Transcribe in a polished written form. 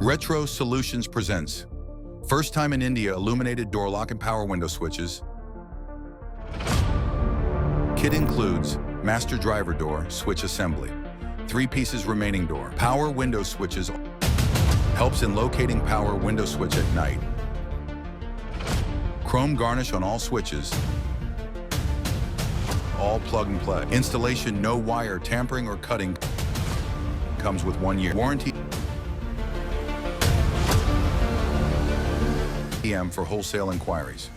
Retro Solutions presents first time in India illuminated door lock and power window switches. Kit includes master driver door switch assembly, 3 pieces remaining door, power window switches, helps in locating power window switch at night, chrome garnish on all switches, all plug and play. Installation, no wire tampering or cutting, comes with 1 year warranty. PM for wholesale inquiries.